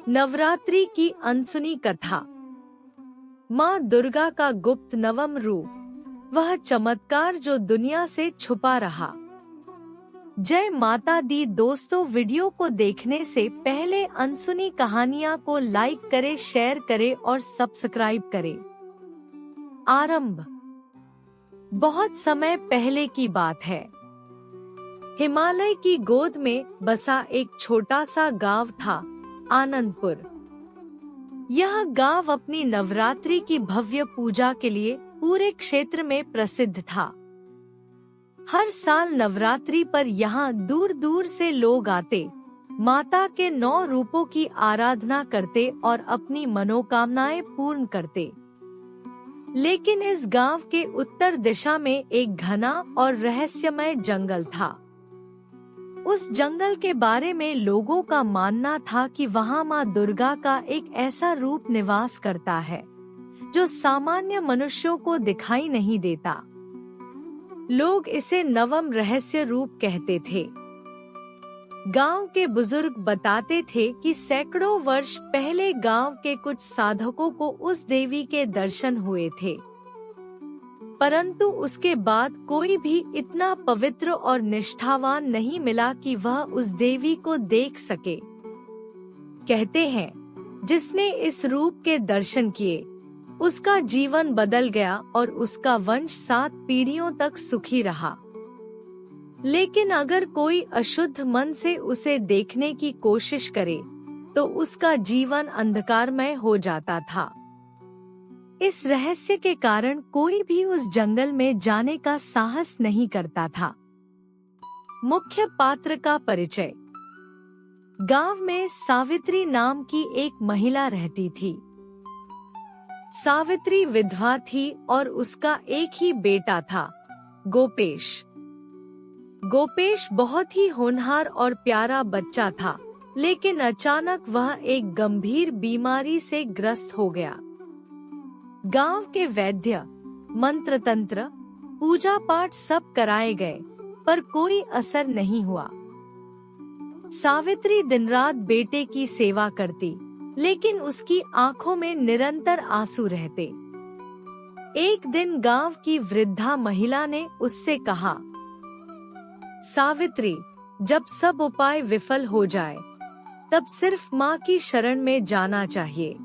नवरात्रि की अनसुनी कथा। माँ दुर्गा का गुप्त नवम रूप, वह चमत्कार जो दुनिया से छुपा रहा। जय माता दी दोस्तों, वीडियो को देखने से पहले अनसुनी कहानियाँ को लाइक करें, शेयर करें और सब्सक्राइब करें। आरंभ। बहुत समय पहले की बात है। हिमालय की गोद में बसा एक छोटा सा गांव था, आनंदपुर। यह गांव अपनी नवरात्रि की भव्य पूजा के लिए पूरे क्षेत्र में प्रसिद्ध था। हर साल नवरात्रि पर यहाँ दूर दूर से लोग आते, माता के 9 रूपों की आराधना करते और अपनी मनोकामनाएं पूर्ण करते। लेकिन इस गांव के उत्तर दिशा में एक घना और रहस्यमय जंगल था। उस जंगल के बारे में लोगों का मानना था कि वहां माँ दुर्गा का एक ऐसा रूप निवास करता है जो सामान्य मनुष्यों को दिखाई नहीं देता। लोग इसे नवम रहस्य रूप कहते थे। गांव के बुजुर्ग बताते थे कि सैकड़ों वर्ष पहले गांव के कुछ साधकों को उस देवी के दर्शन हुए थे, परंतु उसके बाद कोई भी इतना पवित्र और निष्ठावान नहीं मिला कि वह उस देवी को देख सके। कहते हैं, जिसने इस रूप के दर्शन किए, उसका जीवन बदल गया और उसका वंश 7 पीढ़ियों तक सुखी रहा। लेकिन अगर कोई अशुद्ध मन से उसे देखने की कोशिश करे, तो उसका जीवन अंधकारमय हो जाता था। इस रहस्य के कारण कोई भी उस जंगल में जाने का साहस नहीं करता था। मुख्य पात्र का परिचय। गांव में सावित्री नाम की एक महिला रहती थी। सावित्री विधवा थी और उसका एक ही बेटा था, गोपेश। गोपेश बहुत ही होनहार और प्यारा बच्चा था, लेकिन अचानक वह एक गंभीर बीमारी से ग्रस्त हो गया। गांव के वैद्य, मंत्र तंत्र, पूजा पाठ सब कराए गए, पर कोई असर नहीं हुआ। सावित्री दिन रात बेटे की सेवा करती, लेकिन उसकी आंखों में निरंतर आंसू रहते। एक दिन गांव की वृद्धा महिला ने उससे कहा, सावित्री, जब सब उपाय विफल हो जाए, तब सिर्फ माँ की शरण में जाना चाहिए।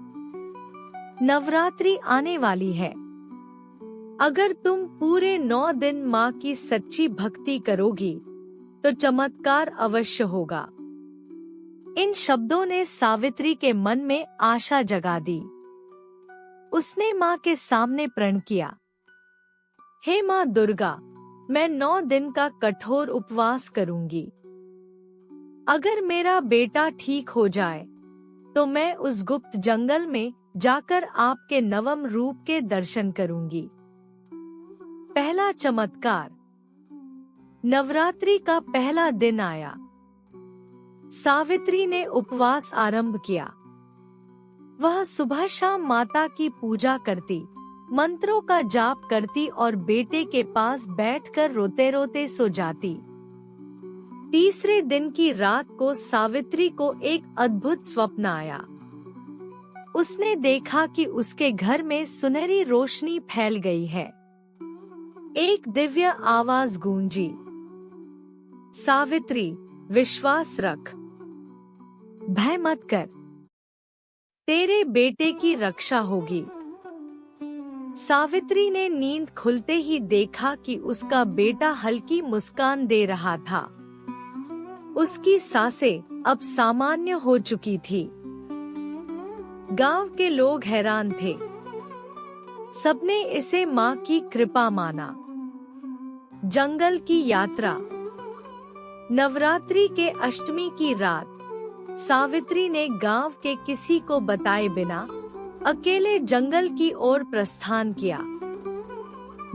नवरात्रि आने वाली है। अगर तुम पूरे 9 दिन माँ की सच्ची भक्ति करोगी, तो चमत्कार अवश्य होगा। इन शब्दों ने सावित्री के मन में आशा जगा दी। उसने माँ के सामने प्रण किया, हे माँ दुर्गा, मैं 9 दिन का कठोर उपवास करूंगी। अगर मेरा बेटा ठीक हो जाए, तो मैं उस गुप्त जंगल में जाकर आपके नवम रूप के दर्शन करूंगी। पहला चमत्कार। नवरात्रि का पहला दिन आया। सावित्री ने उपवास आरंभ किया। वह सुबह शाम माता की पूजा करती, मंत्रों का जाप करती और बेटे के पास बैठकर रोते रोते सो जाती। तीसरे दिन की रात को सावित्री को एक अद्भुत स्वप्न आया। उसने देखा कि उसके घर में सुनहरी रोशनी फैल गई है। एक दिव्य आवाज गूंजी, सावित्री, विश्वास रख, भय मत कर, तेरे बेटे की रक्षा होगी। सावित्री ने नींद खुलते ही देखा कि उसका बेटा हल्की मुस्कान दे रहा था। उसकी सांसें अब सामान्य हो चुकी थी। गांव के लोग हैरान थे। सबने इसे माँ की कृपा माना। जंगल की यात्रा। नवरात्रि के अष्टमी की रात, सावित्री ने गांव के किसी को बताए बिना अकेले जंगल की ओर प्रस्थान किया।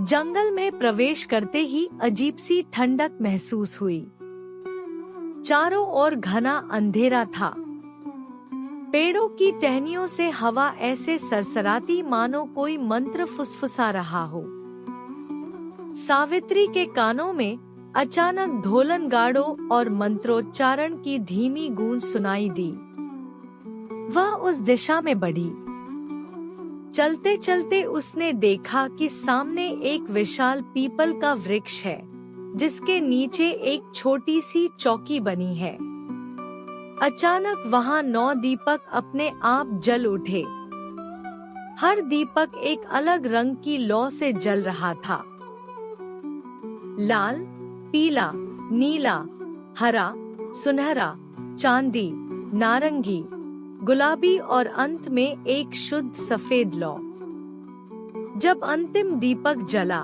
जंगल में प्रवेश करते ही अजीब सी ठंडक महसूस हुई। चारों ओर घना अंधेरा था। पेड़ों की टहनियों से हवा ऐसे सरसराती मानो कोई मंत्र फुसफुसा रहा हो। सावित्री के कानों में अचानक ढोलन गाड़ों और मंत्रोच्चारण की धीमी गूंज सुनाई दी। वह उस दिशा में बढ़ी। चलते चलते उसने देखा कि सामने एक विशाल पीपल का वृक्ष है, जिसके नीचे एक छोटी सी चौकी बनी है। अचानक वहां 9 दीपक अपने आप जल उठे। हर दीपक एक अलग रंग की लौ से जल रहा था। लाल, पीला, नीला, हरा, सुनहरा, चांदी, नारंगी, गुलाबी और अंत में एक शुद्ध सफेद लौ। जब अंतिम दीपक जला,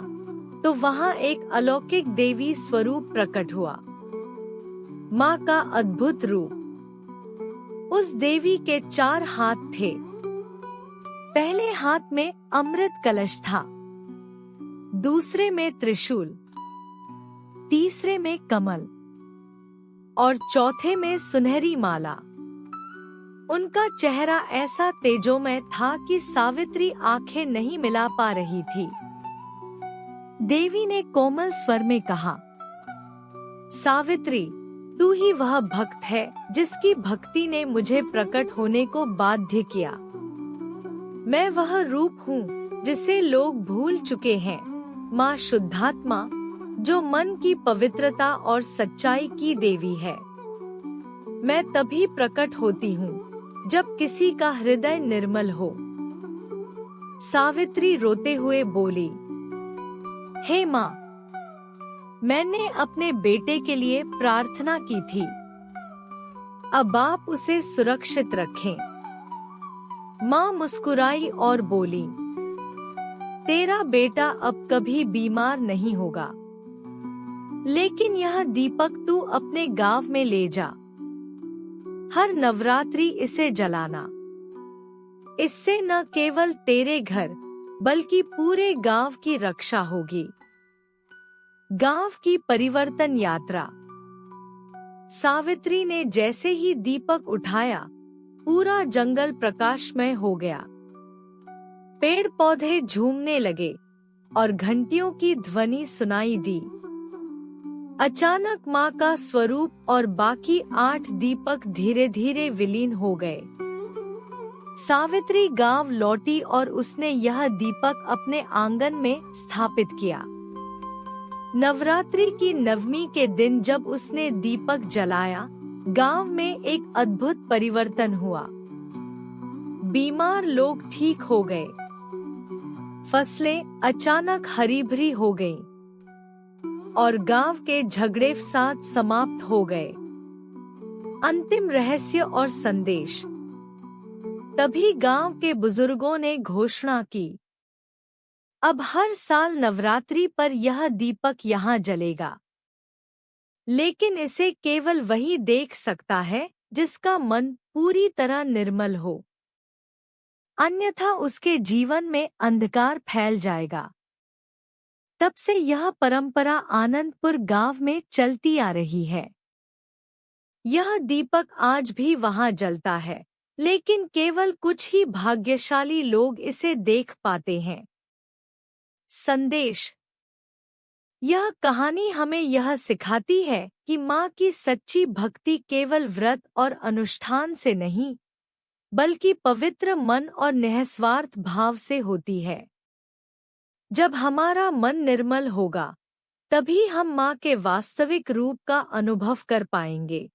तो वहां एक अलौकिक देवी स्वरूप प्रकट हुआ। माँ का अद्भुत रूप। उस देवी के 4 हाथ थे। पहले हाथ में अमृत कलश था, दूसरे में त्रिशूल, तीसरे में कमल और चौथे में सुनहरी माला। उनका चेहरा ऐसा तेजोमय था कि सावित्री आंखें नहीं मिला पा रही थी। देवी ने कोमल स्वर में कहा, सावित्री, तू ही वह भक्त है जिसकी भक्ति ने मुझे प्रकट होने को बाध्य किया। मैं वह रूप हूँ जिसे लोग भूल चुके हैं, माँ शुद्धात्मा, जो मन की पवित्रता और सच्चाई की देवी है। मैं तभी प्रकट होती हूँ जब किसी का हृदय निर्मल हो। सावित्री रोते हुए बोली, हे माँ, मैंने अपने बेटे के लिए प्रार्थना की थी, अब आप उसे सुरक्षित रखें। माँ मुस्कुराई और बोली, तेरा बेटा अब कभी बीमार नहीं होगा, लेकिन यह दीपक तू अपने गांव में ले जा। हर नवरात्रि इसे जलाना। इससे न केवल तेरे घर बल्कि पूरे गांव की रक्षा होगी। गांव की परिवर्तन यात्रा। सावित्री ने जैसे ही दीपक उठाया, पूरा जंगल प्रकाशमय हो गया। पेड़ पौधे झूमने लगे और घंटियों की ध्वनि सुनाई दी। अचानक माँ का स्वरूप और बाकी 8 दीपक धीरे धीरे विलीन हो गए। सावित्री गांव लौटी और उसने यह दीपक अपने आंगन में स्थापित किया। नवरात्रि की नवमी के दिन जब उसने दीपक जलाया, गांव में एक अद्भुत परिवर्तन हुआ। बीमार लोग ठीक हो गए, फसलें अचानक हरी भरी हो गईं, और गांव के झगड़े फसाद समाप्त हो गए। अंतिम रहस्य और संदेश। तभी गांव के बुजुर्गों ने घोषणा की, अब हर साल नवरात्रि पर यह दीपक यहाँ जलेगा, लेकिन इसे केवल वही देख सकता है जिसका मन पूरी तरह निर्मल हो, अन्यथा उसके जीवन में अंधकार फैल जाएगा। तब से यह परंपरा आनंदपुर गांव में चलती आ रही है। यह दीपक आज भी वहां जलता है, लेकिन केवल कुछ ही भाग्यशाली लोग इसे देख पाते हैं। संदेश। यह कहानी हमें यह सिखाती है कि माँ की सच्ची भक्ति केवल व्रत और अनुष्ठान से नहीं, बल्कि पवित्र मन और निस्वार्थ भाव से होती है। जब हमारा मन निर्मल होगा, तभी हम माँ के वास्तविक रूप का अनुभव कर पाएंगे।